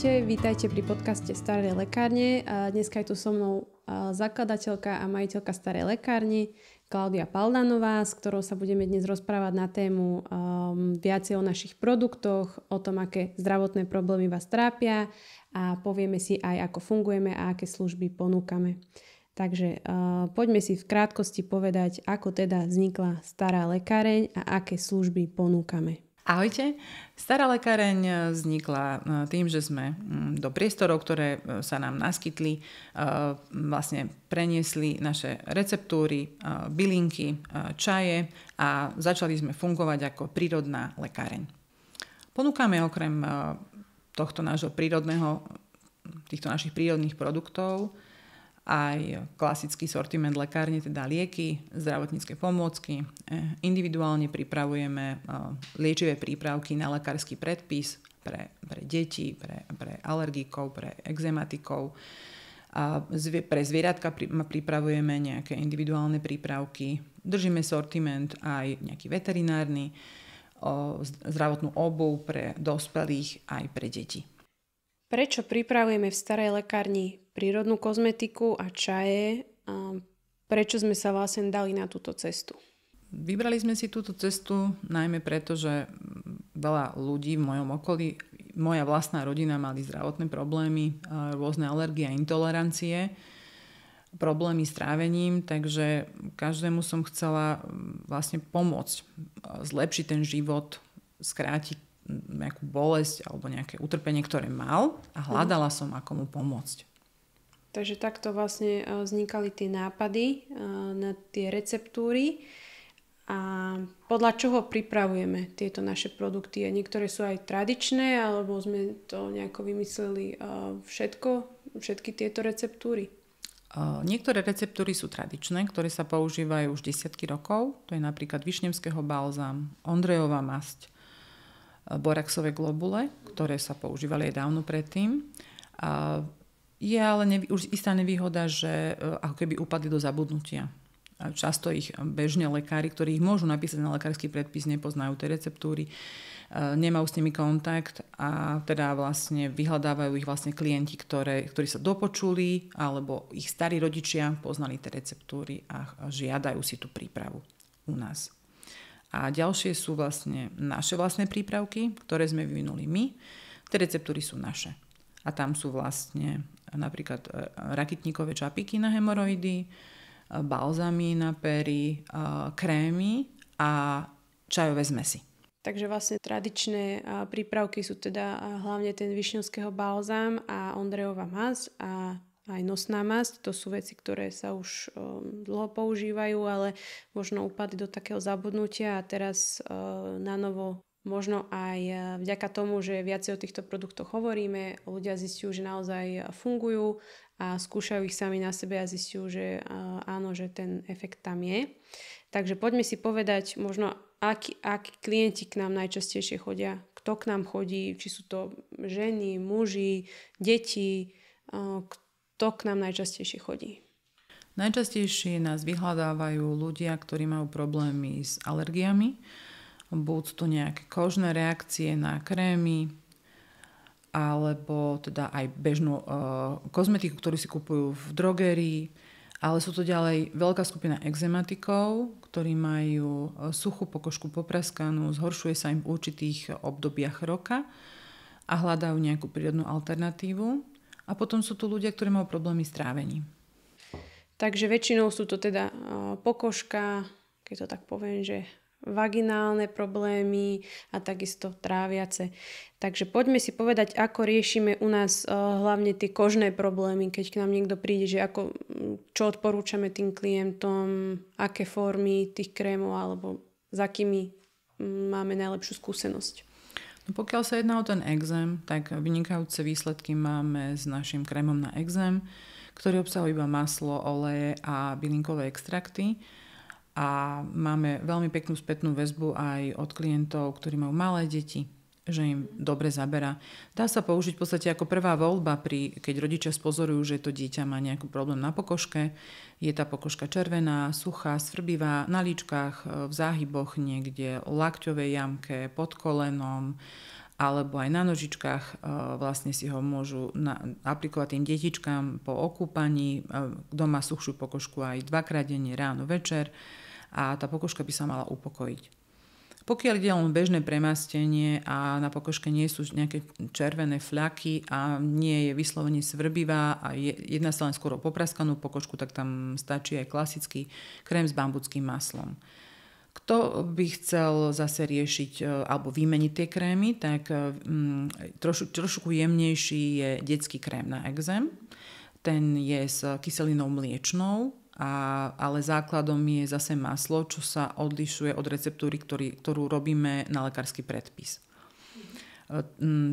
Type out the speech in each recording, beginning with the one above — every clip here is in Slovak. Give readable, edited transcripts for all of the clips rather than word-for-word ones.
Ahojte, vítajte pri podcaste Starej lekárne. Dneska je tu so mnou zakladateľka a majiteľka Starej lekárne Klaudia Paldanová, s ktorou sa budeme dnes rozprávať na tému viacej o našich produktoch, o tom, aké zdravotné problémy vás trápia a povieme si aj, ako fungujeme a aké služby ponúkame. Takže poďme si v krátkosti povedať, ako teda vznikla Stará lekáreň a aké služby ponúkame. Ahojte. Stará lekáreň vznikla tým, že sme do priestorov, ktoré sa nám naskytli, vlastne preniesli naše receptúry, bylinky, čaje a začali sme fungovať ako prírodná lekáreň. Ponúkame okrem týchto našich prírodných produktov aj klasický sortiment lekárne, teda lieky, zdravotnícke pomôcky. Individuálne pripravujeme liečivé prípravky na lekársky predpis pre deti, pre alergikov, pre ekzematikov. A pre zvieratka pripravujeme nejaké individuálne prípravky. Držíme sortiment aj nejaký veterinárny, zdravotnú obuv pre dospelých aj pre deti. Prečo pripravujeme v Starej lekárni prírodnú kozmetiku a čaje? Prečo sme sa vlastne dali na túto cestu? Vybrali sme si túto cestu najmä preto, že veľa ľudí v mojom okolí, moja vlastná rodina mali zdravotné problémy, rôzne alergie a intolerancie, problémy s trávením, takže každému som chcela vlastne pomôcť, zlepšiť ten život, skrátiť nejakú bolesť alebo nejaké utrpenie, ktoré mal a hľadala som, ako mu pomôcť. Takže takto vlastne vznikali tie nápady na tie receptúry a podľa čoho pripravujeme tieto naše produkty. A niektoré sú aj tradičné, alebo sme to nejako vymysleli všetky tieto receptúry? Niektoré receptúry sú tradičné, ktoré sa používajú už desiatky rokov. To je napríklad višnevského balzám, Ondrejová masť, boraxové globule, ktoré sa používali aj dávno predtým. Je ale už istá nevýhoda, že ako keby upadli do zabudnutia. Často ich bežne lekári, ktorí ich môžu napísať na lekársky predpis, nepoznajú tie receptúry, nemajú s nimi kontakt a teda vlastne vyhľadávajú ich vlastne klienti, ktorí sa dopočuli alebo ich starí rodičia poznali tie receptúry a žiadajú si tú prípravu u nás. A ďalšie sú vlastne naše vlastné prípravky, ktoré sme vyvinuli my. Tie receptúry sú naše. A tam sú vlastne napríklad rakitníkové čapiky na hemoroidy, balzamy na pery, krémy a čajové zmesy. Takže vlastne tradičné prípravky sú teda hlavne ten višnevského balzám a Ondrejová masť a aj nosná masť. To sú veci, ktoré sa už dlho používajú, ale možno upadli do takého zabudnutia a teraz na novo možno aj vďaka tomu, že viacej o týchto produktoch hovoríme, ľudia zistiu, že naozaj fungujú a skúšajú ich sami na sebe a zistiu, že áno, že ten efekt tam je. Takže poďme si povedať možno, akí klienti k nám najčastejšie chodia, kto k nám chodí, či sú to ženy, muži, deti, kto k nám najčastejšie chodí. Najčastejšie nás vyhľadávajú ľudia, ktorí majú problémy s alergiami, buď to nejaké kožné reakcie na krémy, alebo teda aj bežnú kozmetiku, ktorú si kupujú v drogérii, ale sú to ďalej veľká skupina ekzematikov, ktorí majú suchú pokožku popraskanú, zhoršuje sa im v určitých obdobiach roka a hľadajú nejakú prírodnú alternatívu. A potom sú tu ľudia, ktorí majú problémy s trávením. Takže väčšinou sú to teda pokožka, keď to tak poviem, že vaginálne problémy a takisto tráviace. Takže poďme si povedať, ako riešime u nás hlavne tie kožné problémy, keď k nám niekto príde, že čo odporúčame tým klientom, aké formy tých krémov alebo s akými máme najlepšiu skúsenosť. No pokiaľ sa jedná o ten ekzém, tak vynikajúce výsledky máme s našim krémom na ekzém, ktorý obsahuje iba maslo, oleje a bylinkové extrakty. A máme veľmi peknú spätnú väzbu aj od klientov, ktorí majú malé deti, že im dobre zaberá. Dá sa použiť v podstate ako prvá voľba, keď rodičia spozorujú, že to dieťa má nejaký problém na pokožke. Je tá pokožka červená, suchá, svrbivá, na líčkach, v záhyboch niekde, lakťovej jamke, pod kolenom alebo aj na nožičkách vlastne si ho môžu aplikovať tým detičkám po okúpaní, doma suchšiu pokožku aj 2-krát denne, ráno, večer a tá pokožka by sa mala upokojiť. Pokiaľ ide len bežné premastenie a na pokožke nie sú nejaké červené fľaky a nie je vyslovene svrbivá a jedná sa len skôr o popraskanú pokožku, tak tam stačí aj klasický krém s bambuckým maslom. Kto by chcel zase riešiť alebo vymeniť tie krémy, tak trošku jemnejší je detský krém na exém. Ten je s kyselinou mliečnou, ale základom je zase maslo, čo sa odlišuje od receptúry, ktorú robíme na lekársky predpis.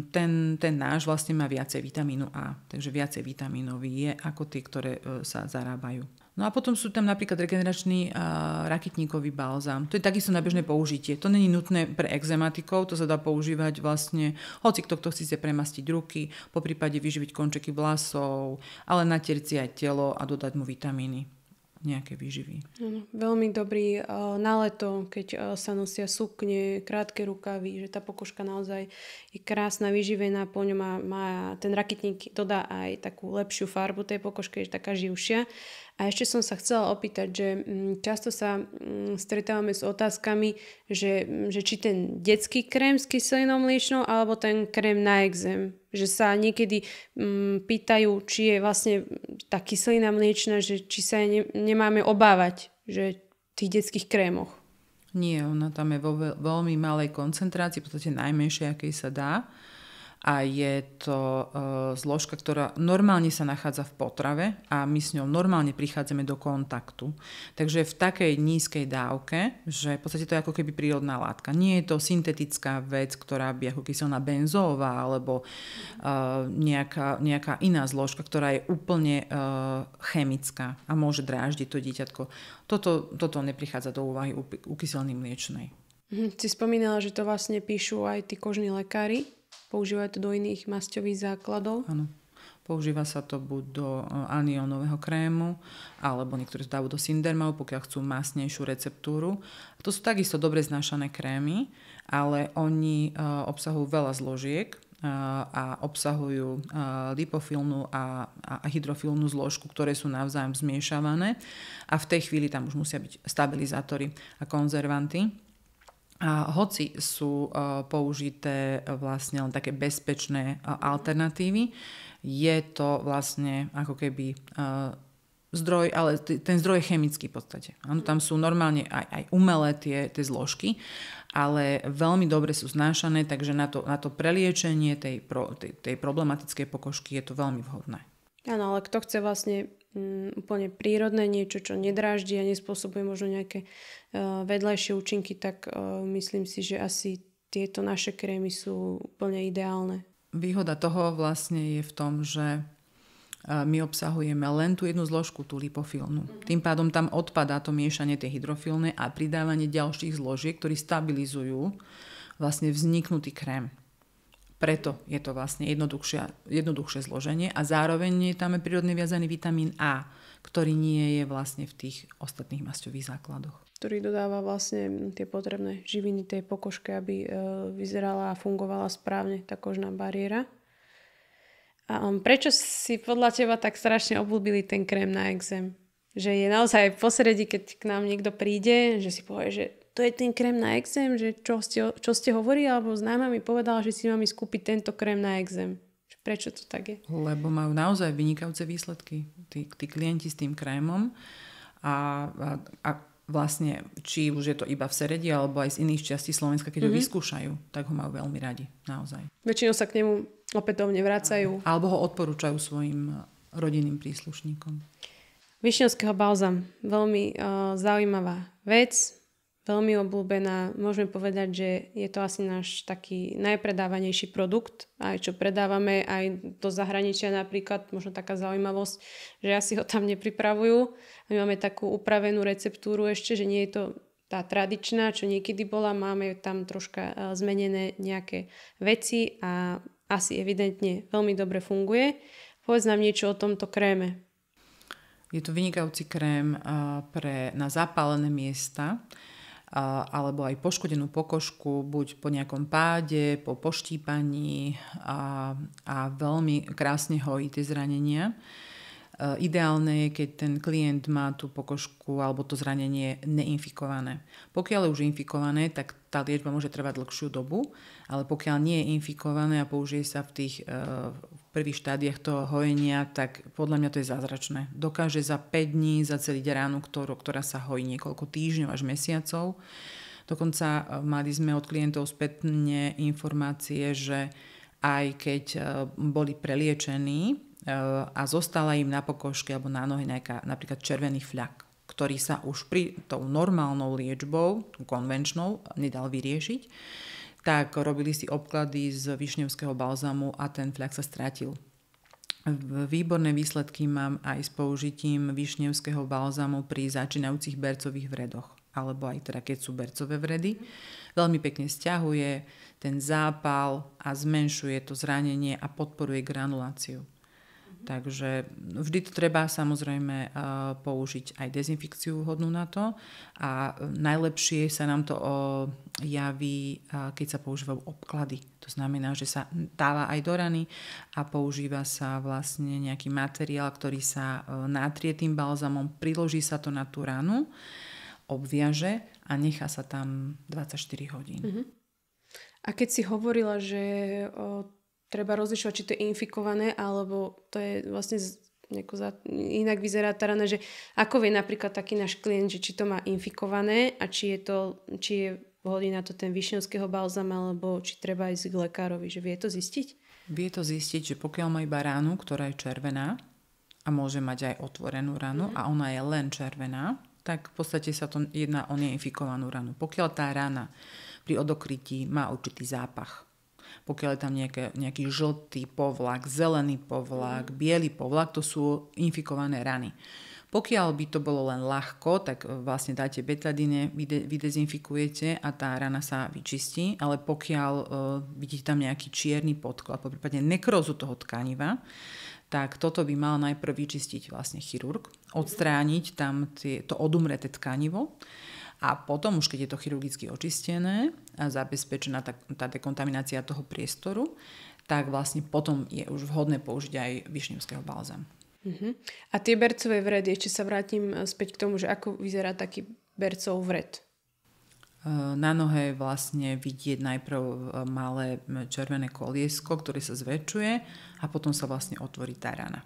Ten náš vlastne má viacej vitamínu A, takže viacej vitamínový je ako tie, ktoré sa zarábajú. No a potom sú tam napríklad regeneračný rakitníkový balzám. To je takisto na bežné použitie. To není nutné pre exematikov, to sa dá používať vlastne hoci kto chce premastiť ruky, poprípade vyživiť končeky vlasov, ale natierť si aj telo a dodať mu vitamíny, nejaké výživy. Veľmi dobrý na leto, keď sa nosia sukne, krátke rukavy, že tá pokožka naozaj je krásna, vyživená, po ňom má ten rakitník dodá aj takú lepšiu farbu tej pokožky, je taká živšia. A ešte som sa chcela opýtať, že často sa stretávame s otázkami, že či ten detský krém s kyselinou mliečnou alebo ten krém na exém. Že sa niekedy pýtajú, či je vlastne tá kyselina mliečna, že či sa nemáme obávať, že v tých detských krémoch. Nie, ona tam je vo veľmi malej koncentrácii, v podstate najmenšej, akej sa dá. A je to zložka, ktorá normálne sa nachádza v potrave a my s ňou normálne prichádzame do kontaktu. Takže v takej nízkej dávke, že v podstate to je ako keby prírodná látka. Nie je to syntetická vec, ktorá by ako kyselná benzóová alebo nejaká iná zložka, ktorá je úplne chemická a môže dráždiť to dieťatko. Toto neprichádza do úvahy u kyseliny mliečnej. Si spomínala, že to vlastne píšu aj tí kožní lekári. Používajú to do iných masťových základov? Áno. Používa sa to buď do aniónového krému, alebo niektorí dávajú do Syndermalu, pokiaľ chcú masnejšiu receptúru. To sú takisto dobre znášané krémy, ale oni obsahujú veľa zložiek a obsahujú lipofilnú a hydrofilnú zložku, ktoré sú navzájom zmiešavané a v tej chvíli tam už musia byť stabilizátory a konzervanty. A hoci sú použité vlastne len také bezpečné alternatívy, je to vlastne ako keby zdroj, ale ten zdroj je chemický v podstate. Ano, tam sú normálne aj umelé tie zložky, ale veľmi dobre sú znášané, takže na to preliečenie tej problematickej pokožky je to veľmi vhodné. Áno, ale kto chce vlastne úplne prírodné niečo, čo nedráždi a nespôsobuje možno nejaké vedľajšie účinky, tak myslím si, že asi tieto naše krémy sú úplne ideálne. Výhoda toho vlastne je v tom, že my obsahujeme len tú jednu zložku, tú lipofilnú. Tým pádom tam odpadá to miešanie tej hydrofilnej a pridávanie ďalších zložiek, ktorí stabilizujú vlastne vzniknutý krém. Preto je to vlastne jednoduchšie zloženie a zároveň je tam prírodne viazaný vitamín A, ktorý nie je vlastne v tých ostatných masťových základoch. Ktorý dodáva vlastne tie potrebné živiny tej pokožke, aby vyzerala a fungovala správne tá kožná bariéra. A prečo si podľa teba tak strašne obľúbili ten krém na exém? Že je naozaj posredí, keď k nám niekto príde, že si povie, že to je ten krém na exém, že čo ste hovorili, alebo známa mi povedala, že si mám ísť kúpiť tento krém na exém. Prečo to tak je? Lebo majú naozaj vynikajúce výsledky tí klienti s tým krémom a vlastne, či už je to iba v Seredi alebo aj z iných častí Slovenska, keď ho vyskúšajú, tak ho majú veľmi radi, naozaj. Väčšinou sa k nemu opätovne vracajú. Alebo ho odporúčajú svojim rodinným príslušníkom. Višňovského balzám. Veľmi zaujímavá vec. Veľmi obľúbená. Môžeme povedať, že je to asi náš taký najpredávanejší produkt. Aj čo predávame aj do zahraničia napríklad. Možno taká zaujímavosť, že asi ho tam nepripravujú. A my máme takú upravenú receptúru ešte, že nie je to tá tradičná, čo niekedy bola. Máme tam troška zmenené nejaké veci a asi evidentne veľmi dobre funguje. Povedz nám niečo o tomto kréme. Je to vynikajúci krém na zapálené miesta. alebo aj poškodenú pokožku, buď po nejakom páde, po poštípaní a veľmi krásne hojí tie zranenia. Ideálne je, keď ten klient má tú pokožku alebo to zranenie neinfikované. Pokiaľ je už infikované, tak tá liečba môže trvať dlhšiu dobu, ale pokiaľ nie je infikované a použije sa v tých prvých štádiách toho hojenia, tak podľa mňa to je zázračné. Dokáže za 5 dní zaceliť ránu, ktorá sa hojí niekoľko týždňov až mesiacov. Dokonca mali sme od klientov spätne informácie, že aj keď boli preliečení, a zostala im na pokožke alebo na nohe napríklad červený fľak, ktorý sa už pri tou normálnou liečbou, konvenčnou, nedal vyriešiť, tak robili si obklady z višňovského balzamu a ten fľak sa stratil. Výborné výsledky mám aj s použitím višňovského balzamu pri začínajúcich bercových vredoch, alebo aj teda keď sú bercové vredy. Veľmi pekne sťahuje ten zápal a zmenšuje to zranenie a podporuje granuláciu. Takže vždy to treba samozrejme použiť aj dezinfekciu vhodnú na to a najlepšie sa nám to javí, keď sa používajú obklady. To znamená, že sa dáva aj do rany a používa sa vlastne nejaký materiál, ktorý sa natrie tým balzamom, priloží sa to na tú ranu, obviaže a nechá sa tam 24 hodín. Uh-huh. A keď si hovorila, že treba rozlišovať, či to je infikované, alebo to je vlastne inak vyzerá tá rana, že ako vie napríklad taký náš klient, že či to má infikované a či je vhodný na to ten višňovského balzam, alebo či treba ísť k lekárovi, že vie to zistiť? Vie to zistiť, že pokiaľ má iba ránu, ktorá je červená a môže mať aj otvorenú ranu a ona je len červená, tak v podstate sa to jedná o neinfikovanú ranu. Pokiaľ tá rana pri odokrytí má určitý zápach, pokiaľ je tam nejaký žltý povlak, zelený povlak, biely povlak, to sú infikované rany. Pokiaľ by to bolo len ľahko, tak vlastne dáte betadine, vydezinfikujete a tá rana sa vyčistí, ale pokiaľ vidíte tam nejaký čierny podklad, prípadne nekrózu toho tkaniva, tak toto by mal najprv vyčistiť vlastne chirurg, odstrániť tam to odumreté tkanivo. A potom, už keď je to chirurgicky očistené a zabezpečená tá dekontaminácia toho priestoru, tak vlastne potom je už vhodné použiť aj višňovského balzam. Uh-huh. A tie bercové vredy, ešte sa vrátim späť k tomu, že ako vyzerá taký bercov vred? Na nohe vlastne vidieť najprv malé červené koliesko, ktoré sa zväčšuje a potom sa vlastne otvorí tá rana.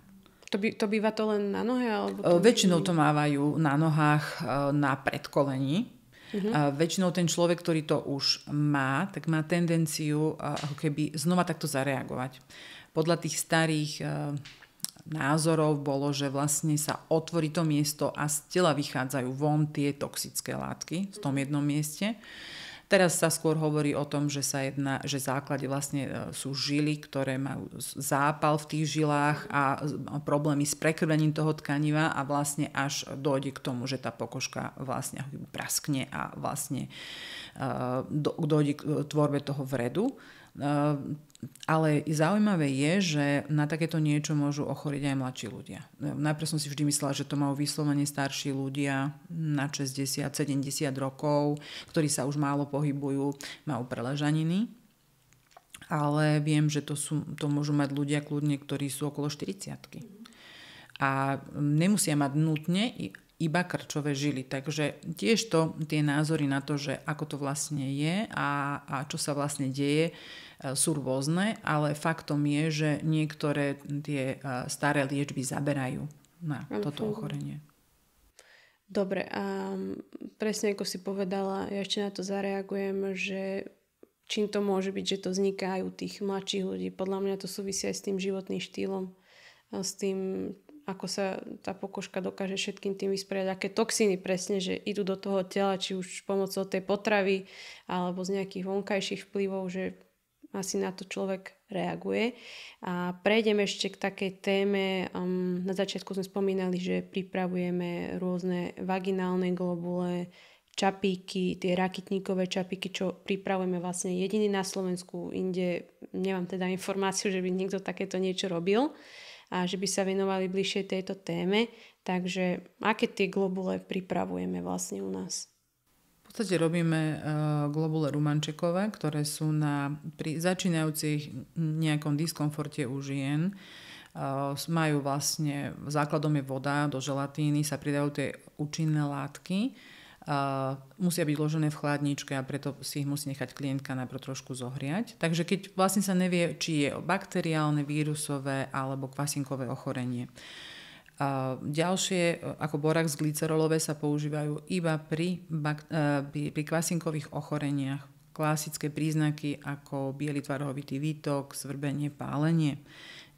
To býva to len na nohe? Alebo väčšinou to mávajú na nohách na predkolení. Uh-huh. Väčšinou ten človek, ktorý to už má, tak má tendenciu ako keby znova takto zareagovať. Podľa tých starých názorov bolo, že vlastne sa otvorí to miesto a z tela vychádzajú von tie toxické látky v tom jednom mieste. Teraz sa skôr hovorí o tom, že že v základe vlastne sú žily, ktoré majú zápal v tých žilách a problémy s prekrvením toho tkaniva a vlastne až dojde k tomu, že tá pokožka vlastne praskne a vlastne dojde k tvorbe toho vredu. Ale zaujímavé je, že na takéto niečo môžu ochorieť aj mladší ľudia. Najprv som si vždy myslela, že to majú vyslovene starší ľudia na 60-70 rokov, ktorí sa už málo pohybujú, majú preležaniny. Ale viem, že to môžu mať ľudia kľudne, ktorí sú okolo 40-ky. A nemusia mať nutne iba krčové žily. Takže tiež tie názory na to, že ako to vlastne je a čo sa vlastne deje, sú rôzne, ale faktom je, že niektoré tie staré liečby zaberajú na toto ochorenie. Dobre, a presne ako si povedala, ja ešte na to zareagujem, že čím to môže byť, že to vzniká aj u tých mladších ľudí. Podľa mňa to súvisí aj s tým životným štýlom, s tým, ako sa tá pokožka dokáže všetkým tým vysporiadať, aké toxíny presne, že idú do toho tela, či už pomocou tej potravy, alebo z nejakých vonkajších vplyvov, že asi na to človek reaguje. A prejdeme ešte k takej téme. Na začiatku sme spomínali, že pripravujeme rôzne vaginálne globule, čapíky, tie rakitníkové čapíky, čo pripravujeme vlastne jediný na Slovensku. Inde nemám teda informáciu, že by niekto takéto niečo robil a že by sa venovali bližšie tejto téme. Takže aké tie globule pripravujeme vlastne u nás? V podstate robíme globule rumančekové, ktoré sú pri začínajúcich nejakom diskomforte u žien. Majú vlastne, základom je voda, do želatíny sa pridajú tie účinné látky. Musia byť vložené v chladničke a preto si ich musí nechať klientka najprv trošku zohriať. Takže keď vlastne sa nevie, či je bakteriálne, vírusové alebo kvasinkové ochorenie. Ďalšie, ako borax glycerolové, sa používajú iba pri kvasinkových ochoreniach. Klasické príznaky ako biely tvarohovitý výtok, svrbenie, pálenie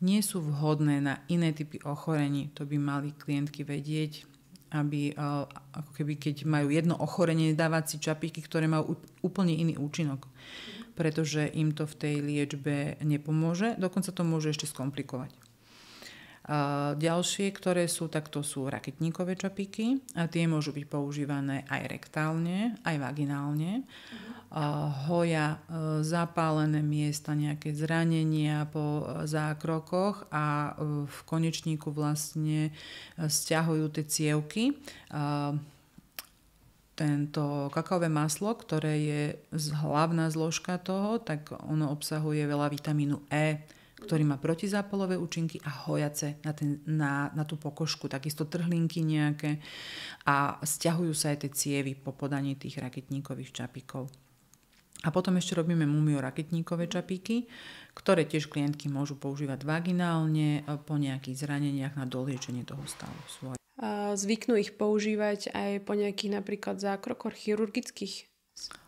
nie sú vhodné na iné typy ochorení. To by mali klientky vedieť, aby ako keby, keď majú jedno ochorenie, dávať si čapíky, ktoré majú úplne iný účinok. Pretože im to v tej liečbe nepomôže, dokonca to môže ešte skomplikovať. Ďalšie, ktoré sú, tak to sú raketníkové čapíky a tie môžu byť používané aj rektálne, aj vaginálne. Hoja zapálené miesta, nejaké zranenia po zákrokoch a v konečníku vlastne sťahujú tie cievky. Tento kakaové maslo, ktoré je hlavná zložka toho, tak ono obsahuje veľa vitamínu E, ktorý má protizápalové účinky a hojace na tú pokožku, takisto trhlinky nejaké a sťahujú sa aj tie cievy po podaní tých raketníkových čapíkov. A potom ešte robíme mumioraketníkové čapíky, ktoré tiež klientky môžu používať vaginálne po nejakých zraneniach na doliečenie toho stavu. Zvyknú ich používať aj po nejakých napríklad zákrokoch chirurgických?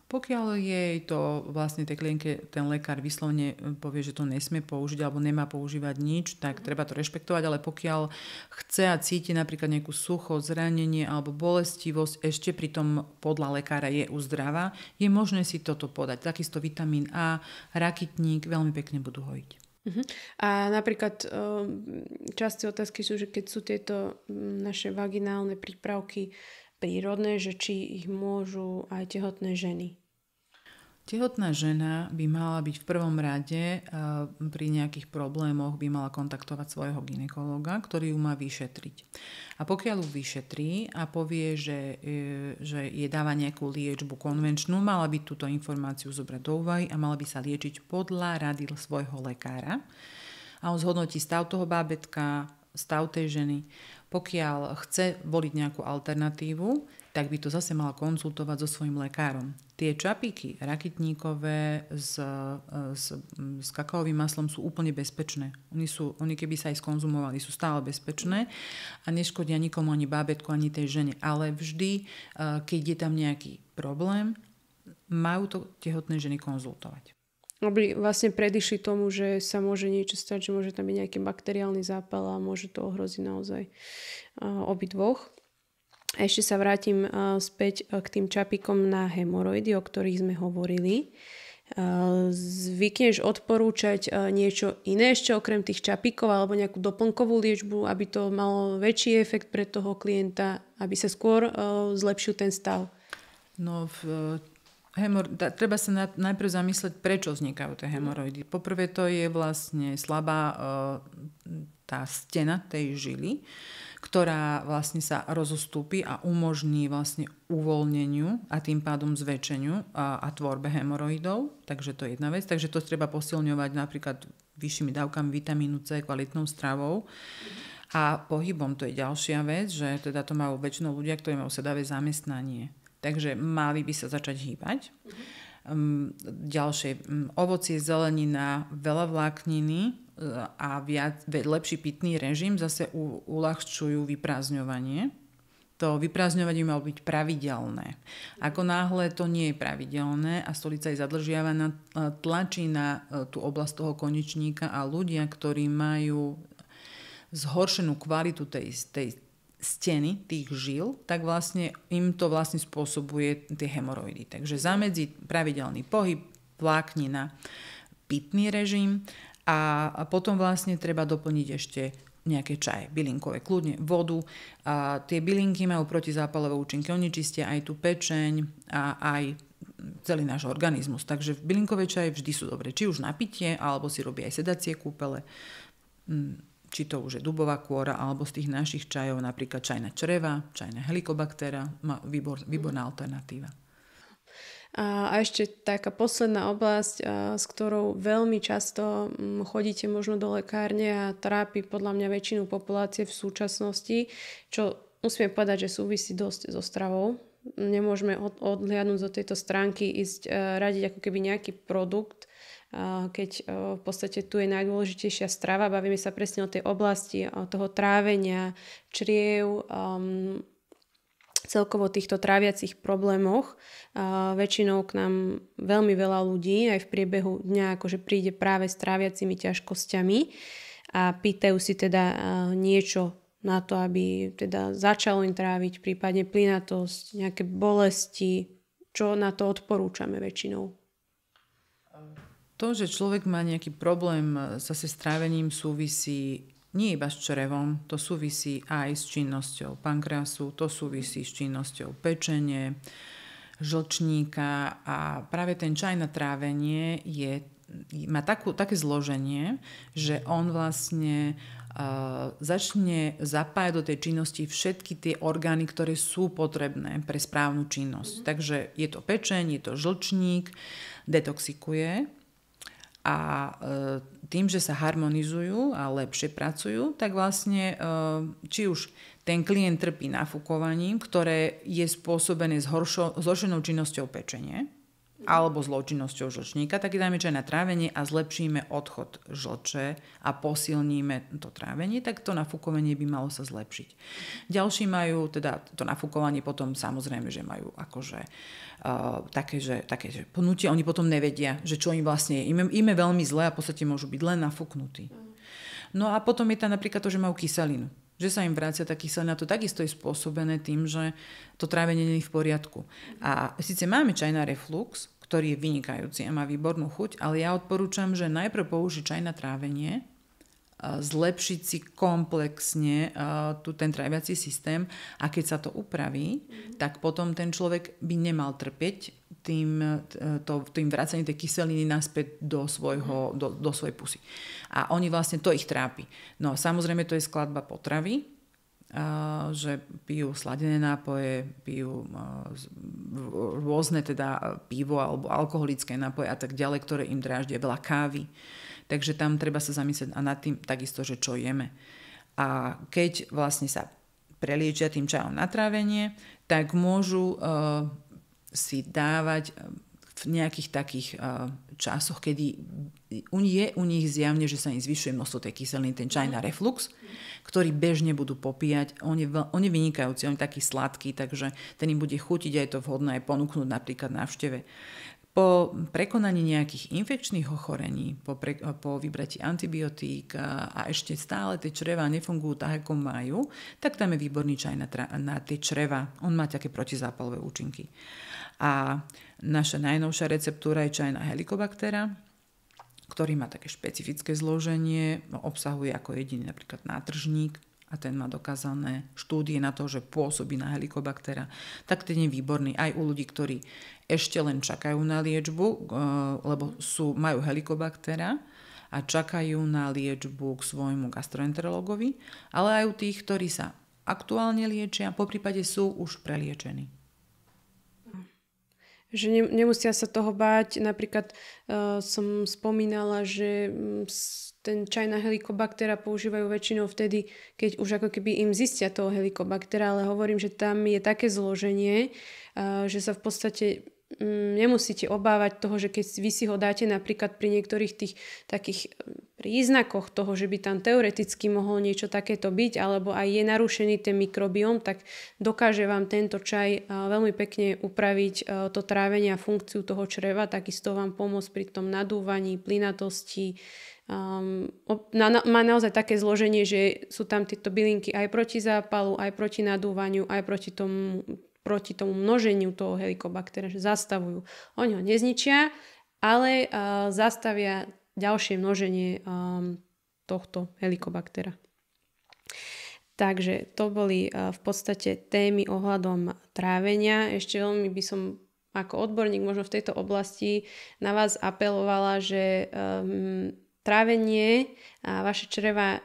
Pokiaľ jej to vlastne tej klientke ten lekár vyslovne povie, že to nesmie použiť alebo nemá používať nič, tak treba to rešpektovať, ale pokiaľ chce a cíti napríklad nejakú sucho, zranenie alebo bolestivosť, ešte pritom podľa lekára je uzdravá, je možné si toto podať. Takisto vitamín A, rakitník veľmi pekne budú hojiť. A napríklad časté otázky sú, že keď sú tieto naše vaginálne prípravky prírodné, že či ich môžu aj tehotné ženy? Tehotná žena by mala byť v prvom rade pri nejakých problémoch by mala kontaktovať svojho gynekologa, ktorý ju má vyšetriť. A pokiaľ ju vyšetrí a povie, že je dáva nejakú liečbu konvenčnú, mala by túto informáciu zobrať do úvahy a mala by sa liečiť podľa rady svojho lekára. A on zhodnotí stav toho bábätka, stav tej ženy. Pokiaľ chce voliť nejakú alternatívu, tak by to zase mala konzultovať so svojím lekárom. Tie čapíky rakitníkové s kakaovým maslom sú úplne bezpečné. Oni keby sa aj skonzumovali, sú stále bezpečné a neškodia nikomu, ani bábätku, ani tej žene. Ale vždy, keď je tam nejaký problém, majú to tehotné ženy konzultovať. Aby vlastne predišli tomu, že sa môže niečo stať, že môže tam byť nejaký bakteriálny zápal a môže to ohroziť naozaj obidvoch. A ešte sa vrátim späť k tým čapíkom na hemoroidy, o ktorých sme hovorili. Zvykneš odporúčať niečo iné ešte okrem tých čapíkov alebo nejakú doplnkovú liečbu, aby to malo väčší efekt pre toho klienta, aby sa skôr zlepšil ten stav? No treba sa najprv zamyslieť, prečo vznikajú tie hemoroidy. Poprvé to je vlastne slabá tá stena tej žily, ktorá vlastne sa rozostúpi a umožní vlastne uvoľneniu a tým pádom zväčšeniu a tvorbe hemoroidov. Takže to je jedna vec. Takže to treba posilňovať napríklad vyššími dávkami vitamínu C, kvalitnou stravou. A pohybom to je ďalšia vec, že teda to majú väčšinou ľudia, ktorí majú sedavé zamestnanie. Takže mali by sa začať hýbať. Ďalšie, ovocie, zelenina, veľa vlákniny a lepší pitný režim zase uľahčujú vyprázdňovanie. To vyprázdňovanie malo byť pravidelné. Ako náhle to nie je pravidelné a stolica je zadržiavaná, tlačí na tú oblasť toho konečníka a ľudia, ktorí majú zhoršenú kvalitu tej steny, tých žil, tak vlastne im to vlastne spôsobuje tie hemoroidy. Takže zamedziť pravidelný pohyb, vláknina, pitný režim a potom vlastne treba doplniť ešte nejaké čaje, bylinkové, kľudne vodu. A tie bylinky majú protizápalové účinky, oni čistia aj tú pečeň a aj celý náš organizmus. Takže bylinkové čaje vždy sú dobré, či už na pitie, alebo si robia aj sedacie kúpele, či to už je dubová kôra, alebo z tých našich čajov, napríklad čajná čreva, čajná helikobaktéra, výborná alternatíva. A ešte taká posledná oblasť, s ktorou veľmi často chodíte možno do lekárne a trápi podľa mňa väčšinu populácie v súčasnosti, čo musíme povedať, že súvisí dosť so stravou. Nemôžeme odhliadnúť do tejto stránky ísť radiť ako keby nejaký produkt, keď v podstate tu je najdôležitejšia strava. Bavíme sa presne o tej oblasti toho trávenia, čriev, celkovo týchto tráviacich problémoch. Väčšinou k nám veľmi veľa ľudí aj v priebehu dňa akože príde práve s tráviacimi ťažkosťami a pýtajú si teda niečo na to, aby teda začalo im tráviť, prípadne plynatosť, nejaké bolesti, čo na to odporúčame väčšinou. To, že človek má nejaký problém zase s trávením, súvisí nie iba s črevom, to súvisí aj s činnosťou pankreasu, to súvisí s činnosťou pečene, žlčníka a práve ten čaj na trávenie má také zloženie, že on vlastne začne zapájať do tej činnosti všetky tie orgány, ktoré sú potrebné pre správnu činnosť. Takže je to pečeň, je to žlčník, detoxikuje. A tým, že sa harmonizujú a lepšie pracujú, tak vlastne či už ten klient trpí nafúkovaním, ktoré je spôsobené zhoršenou činnosťou pečenie alebo zlou činnosťou žlčníka, tak dáme čaj na trávenie a zlepšíme odchod žlče a posilníme to trávenie, tak to nafúkovanie by malo sa zlepšiť. Ďalší majú, teda to nafúkovanie potom samozrejme, že majú akože také, že pnutie, oni potom nevedia, že čo im vlastne je. Im je veľmi zle a v podstate môžu byť len nafúknutí. No a potom je tam napríklad to, že majú kyselinu. Že sa im vracia tá kyselina, to takisto je spôsobené tým, že to trávenie nie je v poriadku. A síce máme čaj na reflux, ktorý je vynikajúci a má výbornú chuť, ale ja odporúčam, že najprv použiť čaj na trávenie, zlepšiť si komplexne ten tráviaci systém a keď sa to upraví, tak potom ten človek by nemal trpeť tým vracaním tej kyseliny naspäť do svojej pusy. A oni vlastne to ich trápi. No samozrejme to je skladba potravy, že pijú sladené nápoje, pijú rôzne teda pivo alebo alkoholické nápoje a tak ďalej, ktoré im dráždia, veľa kávy. Takže tam treba sa zamyslieť a nad tým takisto, že čo jeme. A keď vlastne sa preliečia tým čajom na trávenie, tak môžu si dávať v nejakých takých časoch, kedy je u nich zjavne, že sa im zvyšuje množstvo tej kyseliny, ten čaj na reflux, ktorý bežne budú popíjať. On je vynikajúci, on je taký sladký, takže ten im bude chutiť, aj to vhodné aj ponúknuť napríklad návšteve. Po prekonaní nejakých infekčných ochorení, po vybratí antibiotík a ešte stále tie črevá nefungujú tak, ako majú, tak tam je výborný čaj na tie čreva. On má také protizápalové účinky. A naša najnovšia receptúra je čaj na Helicobaktera, ktorý má také špecifické zloženie, obsahuje ako jediný napríklad nátržník a ten má dokázané štúdie na to, že pôsobí na Helicobaktera, tak ten je výborný aj u ľudí, ktorí ešte len čakajú na liečbu, lebo majú Helicobaktera a čakajú na liečbu k svojmu gastroenterologovi, ale aj u tých, ktorí sa aktuálne liečia, poprípade sú už preliečení. Že nemusia sa toho báť. Napríklad som spomínala, že ten čaj na Helicobaktera používajú väčšinou vtedy, keď už ako keby im zistia toho Helicobaktera, ale hovorím, že tam je také zloženie, že sa v podstate nemusíte obávať toho, že keď vy si ho dáte napríklad pri niektorých tých takých príznakoch toho, že by tam teoreticky mohlo niečo takéto byť, alebo aj je narušený ten mikrobióm, tak dokáže vám tento čaj veľmi pekne upraviť to trávenie a funkciu toho čreva, takisto vám pomôcť pri tom nadúvaní, plynatosti. Má naozaj také zloženie, že sú tam tieto bylinky aj proti zápalu, aj proti nadúvaniu, aj proti tomu množeniu toho Helicobaktera, že zastavujú. Oni ho nezničia, ale zastavia ďalšie množenie tohto Helicobaktera. Takže to boli v podstate témy ohľadom trávenia. Ešte veľmi by som ako odborník možno v tejto oblasti na vás apelovala, že trávenie a vaše čreva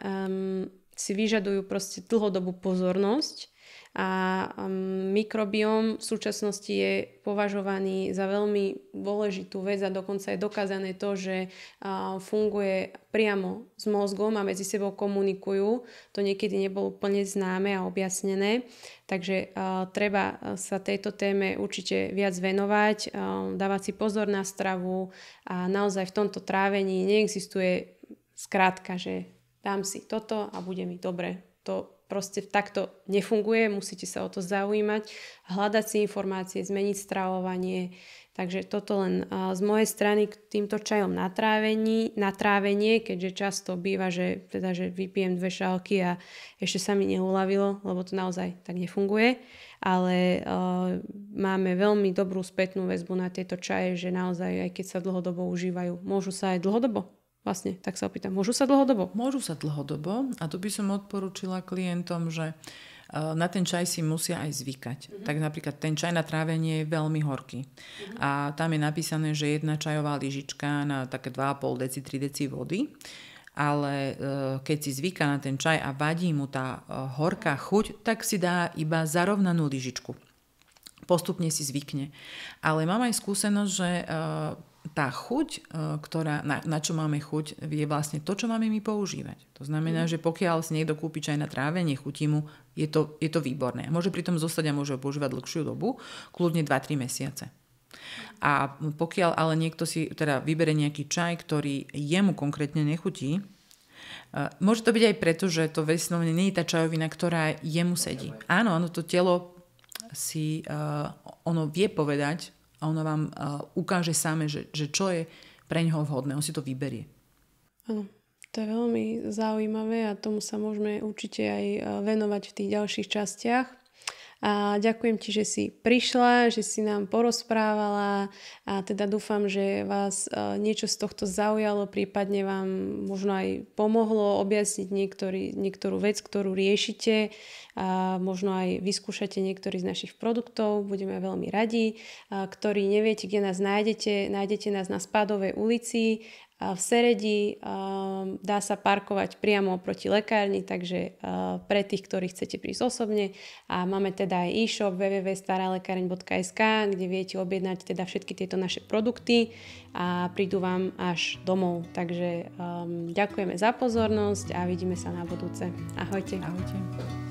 si vyžadujú proste dlhodobú pozornosť. A mikrobióm v súčasnosti je považovaný za veľmi dôležitú vec a dokonca je dokázané to, že funguje priamo s mozgom a medzi sebou komunikujú. To niekedy nebolo úplne známe a objasnené. Takže treba sa tejto téme určite viac venovať, dávať si pozor na stravu a naozaj v tomto trávení neexistuje skrátka, že dám si toto a bude mi dobre. To proste takto nefunguje, musíte sa o to zaujímať, hľadať si informácie, zmeniť stravovanie. Takže toto len z mojej strany k týmto čajom na trávenie, keďže často býva, že vypijem 2 šálky a ešte sa mi neuľavilo, lebo to naozaj tak nefunguje. Ale máme veľmi dobrú spätnú väzbu na tieto čaje, že naozaj, aj keď sa dlhodobo užívajú, môžu sa aj dlhodobo. Vlastne, tak sa opýtam, môžu sa dlhodobo? Môžu sa dlhodobo a tu by som odporúčila klientom, že na ten čaj si musia aj zvykať. Tak napríklad ten čaj na trávenie je veľmi horký. A tam je napísané, že 1 čajová lyžička na také 2,5 deci, 3 deci vody. Ale keď si zvyká na ten čaj a vadí mu tá horká chuť, tak si dá iba zarovnanú lyžičku. Postupne si zvykne. Ale mám aj skúsenosť, že tá chuť, na čo máme chuť, je vlastne to, čo máme my používať. To znamená, že pokiaľ si niekto kúpi čaj na trávenie, chutí mu, je to výborné. Môže pri tom zostať a môže ho používať dlhšiu dobu, kľudne 2-3 mesiace. A pokiaľ ale niekto si teda vybere nejaký čaj, ktorý jemu konkrétne nechutí, môže to byť aj preto, že to vyslovene nie je tá čajovina, ktorá jemu sedí. Áno, to telo si ono vie povedať, a ono vám ukáže same, že čo je pre ňoho vhodné. On si to vyberie. Áno, to je veľmi zaujímavé a tomu sa môžeme určite aj venovať v tých ďalších častiach. A ďakujem ti, že si prišla, že si nám porozprávala a teda dúfam, že vás niečo z tohto zaujalo, prípadne vám možno aj pomohlo objasniť niektorú vec, ktorú riešite a možno aj vyskúšate niektorý z našich produktov. Budeme veľmi radi. Ktorí neviete, kde nás nájdete nás na Spádovej ulici v Seredi, dá sa parkovať priamo proti lekárni, takže pre tých, ktorí chcete prísť osobne. A máme teda aj e-shop www.staralekareň.sk, kde viete objednať teda všetky tieto naše produkty a prídu vám až domov. Takže ďakujeme za pozornosť a vidíme sa na budúce. Ahojte. Ahojte.